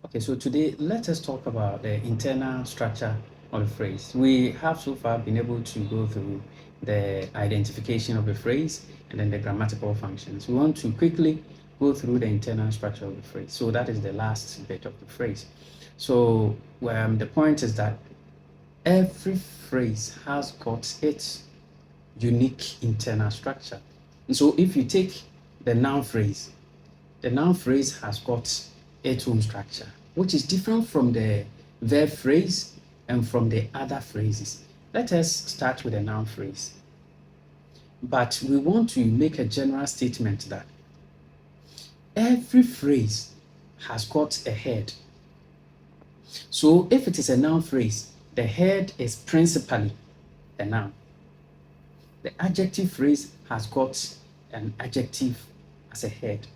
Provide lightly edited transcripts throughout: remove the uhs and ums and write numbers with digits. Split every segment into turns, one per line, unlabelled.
Okay, so today let us talk about the internal structure of the phrase. We have so far been able to go through the identification of the phrase and then the grammatical functions. We want to quickly go through the internal structure of the phrase. So that is the last bit of the phrase. So the point is that every phrase has got its unique internal structure. And so if you take the noun phrase has got its own structure, which is different from the verb phrase and from the other phrases. Let us start with the noun phrase. But we want to make a general statement that every phrase has got a head. So if it is a noun phrase, the head is principally a noun. The adjective phrase has got an adjective as a head.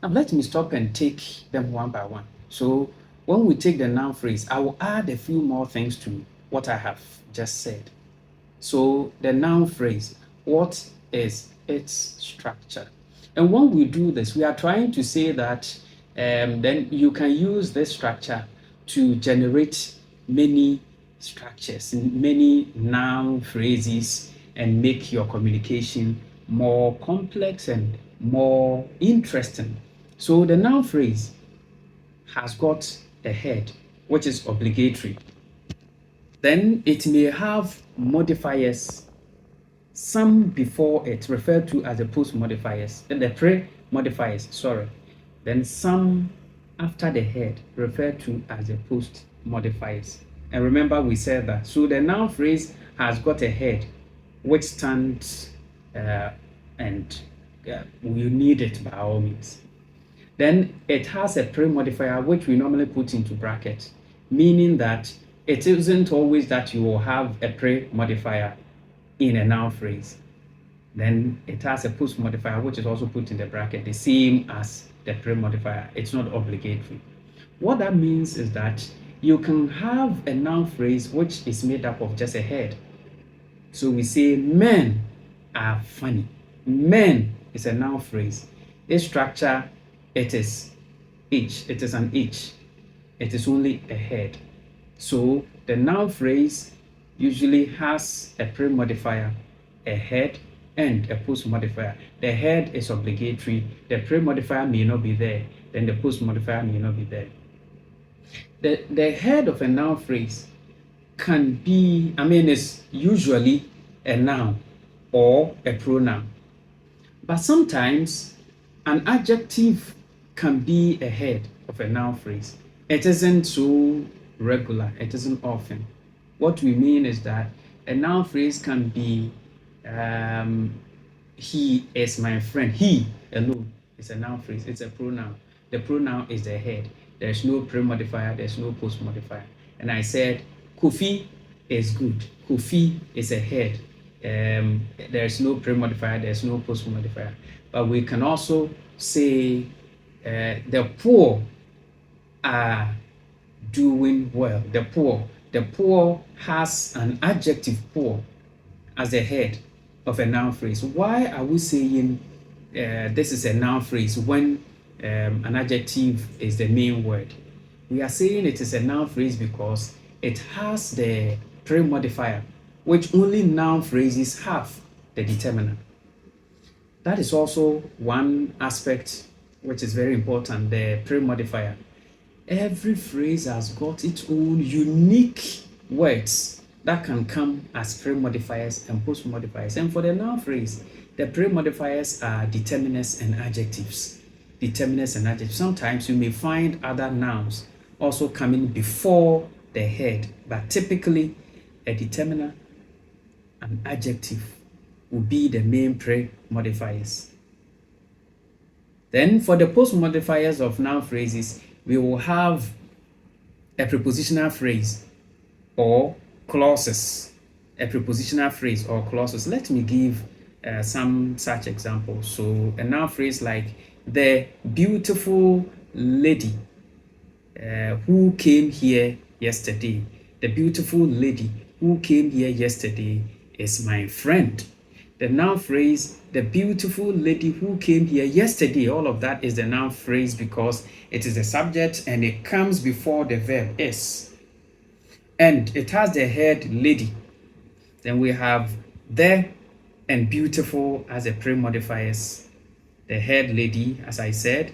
Now let me stop and take them one by one. So when we take the noun phrase, I will add a few more things to what I have just said. So the noun phrase, what is its structure? And when we do this, we are trying to say that then you can use this structure to generate many structures, many noun phrases, and make your communication more complex and more interesting. So the noun phrase has got a head, which is obligatory. Then it may have modifiers, some before it referred to as the post modifiers, the pre modifiers, sorry. Then some after the head referred to as the post modifiers. And remember we said that. So the noun phrase has got a head which stands and we need it by all means. Then it has a pre-modifier which we normally put into brackets, meaning that it isn't always that you will have a pre-modifier in a noun phrase. Then it has a post modifier which is also put in the bracket, the same as the pre-modifier. It's not obligatory. What that means is that you can have a noun phrase which is made up of just a head. So we say men are funny. Men is a noun phrase. Its structure, it is H. It is an H. It is only a head. So the noun phrase usually has a pre-modifier, a head, and a post-modifier. The head is obligatory. The pre-modifier may not be there. Then the post-modifier may not be there. The head of a noun phrase can be, it's usually a noun or a pronoun. But sometimes an adjective can be a head of a noun phrase. It isn't so regular. It isn't often. What we mean is that a noun phrase can be he is my friend. He alone is a noun phrase. It's a pronoun. The pronoun is the head. There's no pre-modifier. There's no post-modifier. And I said Kofi is good. Kofi is a head. There's no pre-modifier. There's no post-modifier. But we can also say the poor are doing well. The poor has an adjective poor as the head of a noun phrase. Why are we saying this is a noun phrase when an adjective is the main word? We are saying it is a noun phrase because it has the pre-modifier, which only noun phrases have, the determiner. That is also one aspect which is very important, the pre-modifier. Every phrase has got its own unique words that can come as pre-modifiers and post-modifiers. And for the noun phrase, the pre-modifiers are determiners and adjectives. Determiners and adjectives. Sometimes you may find other nouns also coming before the head, but typically a determiner and adjective will be the main pre-modifiers. Then for the post-modifiers of noun phrases, we will have a prepositional phrase or clauses. A prepositional phrase or clauses. Let me give some such examples. So a noun phrase like the beautiful lady who came here yesterday. The beautiful lady who came here yesterday is my friend. The noun phrase, the beautiful lady who came here yesterday, all of that is the noun phrase because it is the subject and it comes before the verb is. And it has the head lady. Then we have the and beautiful as the pre-modifiers. The head lady, as I said,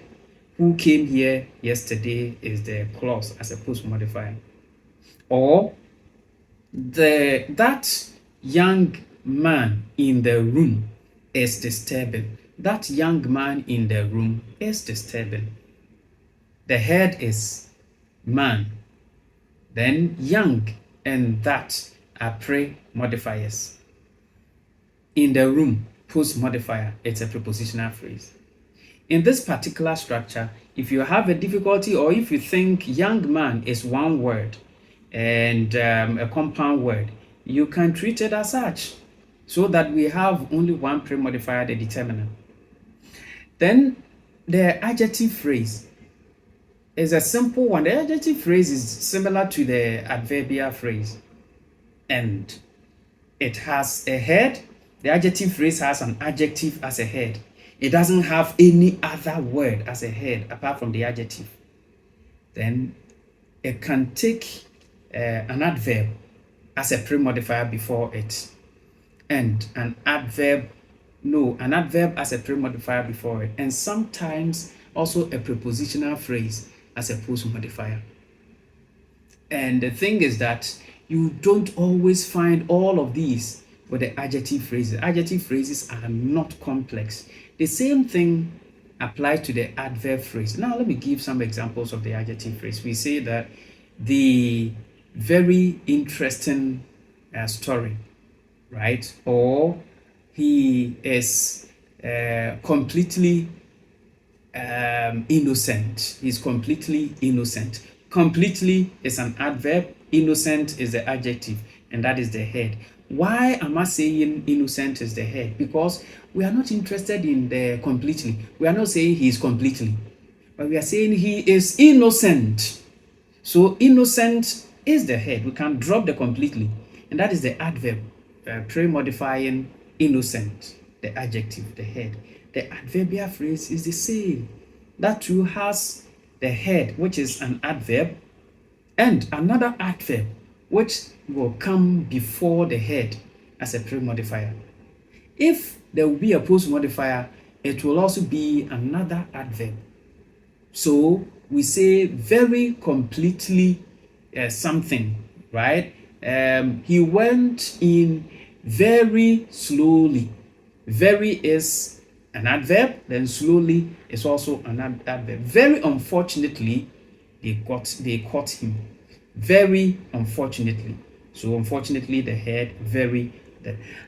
who came here yesterday is the clause as a post-modifier. Or that young man in the room is disturbing. That young man in the room is disturbing. The head is man, then young and that are pre-modifiers. In the room, post-modifier, it's a prepositional phrase. In this particular structure, if you have a difficulty or if you think young man is one word and a compound word, you can treat it as such so that we have only one pre-modifier, the determinant. Then the adjective phrase is a simple one. The adjective phrase is similar to the adverbial phrase and it has a head. The adjective phrase has an adjective as a head. It doesn't have any other word as a head apart from the adjective. Then it can take an adverb as a pre-modifier before it and an adverb as a pre-modifier before it, and sometimes also a prepositional phrase as a post-modifier. And the thing is that you don't always find all of these with the adjective phrases. Adjective phrases are not complex. The same thing applies to the adverb phrase. Now let me give some examples of the adjective phrase. We say that the very interesting story, right? Or he is completely innocent. He's completely innocent. Completely is an adverb. Innocent is the adjective, and that is the head. Why am I saying innocent is the head? Because we are not interested in the completely. We are not saying he is completely, but we are saying he is innocent. So innocent is the head. We can drop the completely, and that is the adverb pre-modifying innocent, the adjective, the head. The adverbial phrase is the same. That too has the head, which is an adverb, and another adverb which will come before the head as a pre-modifier. If there will be a post-modifier, it will also be another adverb. So we say very completely something, right? He went in very slowly. Very is an adverb, then slowly is also an adverb. Very unfortunately, they caught him. Very unfortunately. So unfortunately, the head, very.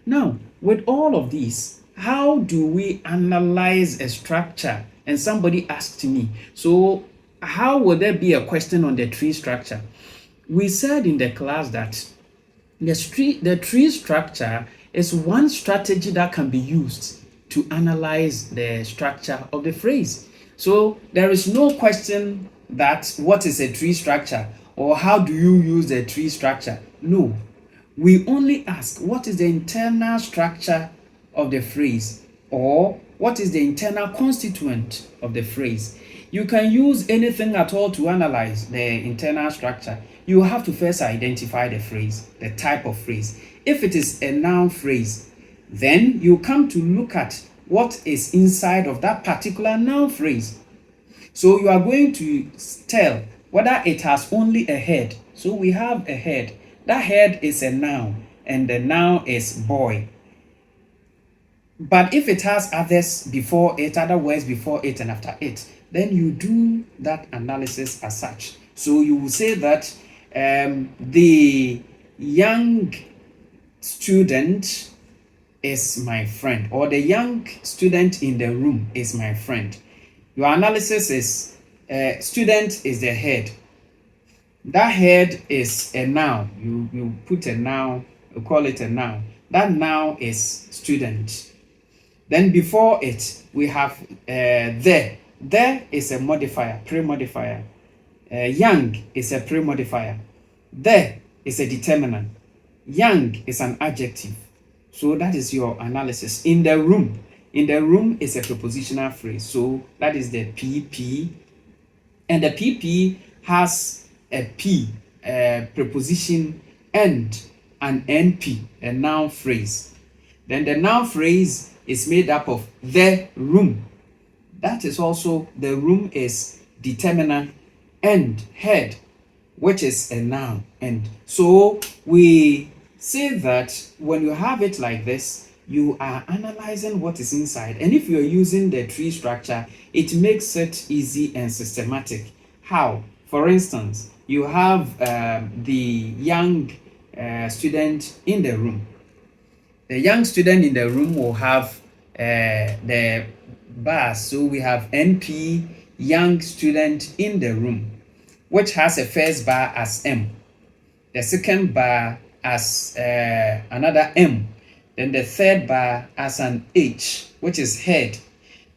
Now, with all of these, how do we analyze a structure? And somebody asked me, so how will there be a question on the tree structure? We said in the class that the tree structure is one strategy that can be used to analyze the structure of the phrase. So there is no question that what is a tree structure or how do you use the tree structure? No. We only ask what is the internal structure of the phrase or what is the internal constituent of the phrase. You can use anything at all to analyze the internal structure. You have to first identify the phrase, the type of phrase. If it is a noun phrase, then you come to look at what is inside of that particular noun phrase. So you are going to tell whether it has only a head. So we have a head. That head is a noun, and the noun is boy. But if it has others before it, other words before it and after it, then you do that analysis as such. So you will say that the young student is my friend, or the young student in the room is my friend. Your analysis is student is the head. That head is a noun. You put a noun, you call it a noun. That noun is student. Then before it, we have the. There is a modifier, pre-modifier. Young is a pre-modifier. There is a determinant. Young is an adjective. So that is your analysis. In the room is a prepositional phrase. So that is the PP. And the PP has a P, a preposition, and an NP, a noun phrase. Then the noun phrase is made up of the room. That is also, the room is determiner, and head, which is a noun. And so we say that when you have it like this, you are analyzing what is inside. And if you're using the tree structure, it makes it easy and systematic. How? For instance, you have the young student in the room. The young student in the room will have the bars. So we have NP, young student in the room, which has a first bar as M, the second bar as another M, then the third bar as an H, which is head.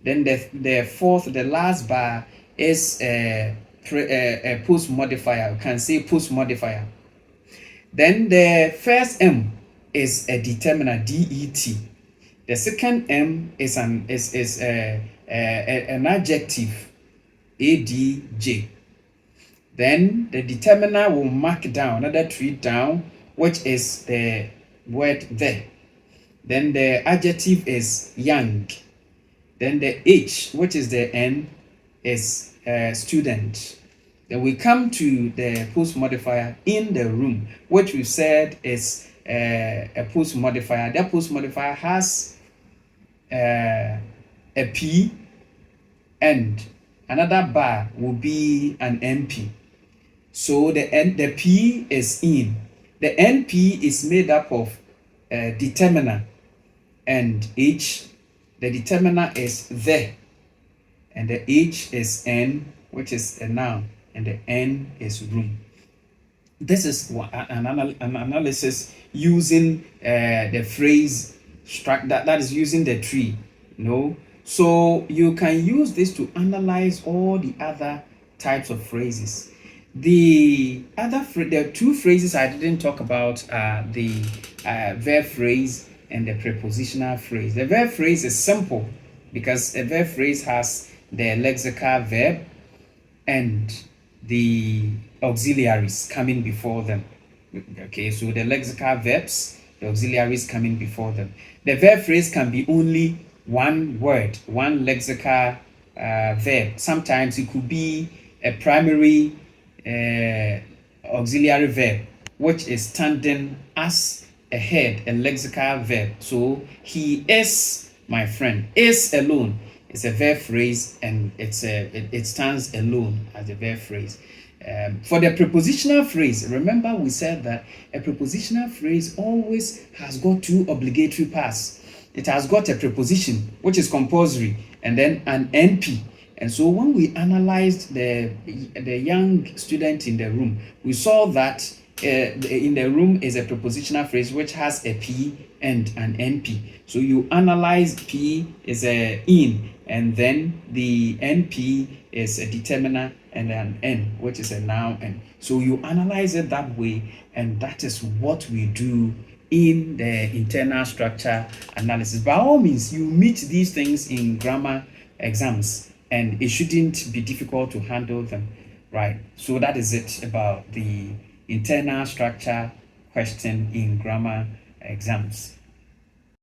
Then the fourth, the last bar is a post modifier. You can say post modifier. Then the first M is a determiner, DET. The second M is an adjective, ADJ. Then the determiner will mark down another tree down, which is the word the. Then the adjective is young. Then the H, which is the N, is student. Then we come to the post modifier in the room, which we said is a post modifier. That post modifier has a P, and another bar will be an NP. So the P is in. The NP is made up of determiner and H. The determiner is the, and the H is N, which is a noun, and the N is room. This is an analysis using the phrase that is using the tree. So you can use this to analyze all the other types of phrases. The two phrases I didn't talk about are the verb phrase and the prepositional phrase. The verb phrase is simple because a verb phrase has the lexical verb and the auxiliaries coming before them. Okay, so the lexical verbs, the auxiliaries coming before them. The verb phrase can be only one word, one lexical verb. Sometimes it could be a primary auxiliary verb, which is standing as a head, a lexical verb. So he is my friend. Is alone is a verb phrase, and it stands alone as a verb phrase. For the prepositional phrase, remember we said that a prepositional phrase always has got two obligatory parts. It has got a preposition, which is compulsory, and then an NP. And so when we analyzed the young student in the room, we saw that in the room is a prepositional phrase which has a P and an NP. So you analyze P is a in, and then the NP is a determiner, and an N, which is a noun. And so you analyze it that way, and that is what we do in the internal structure analysis. By all means, you meet these things in grammar exams, and it shouldn't be difficult to handle them, right? So that is it about the internal structure question in grammar exams.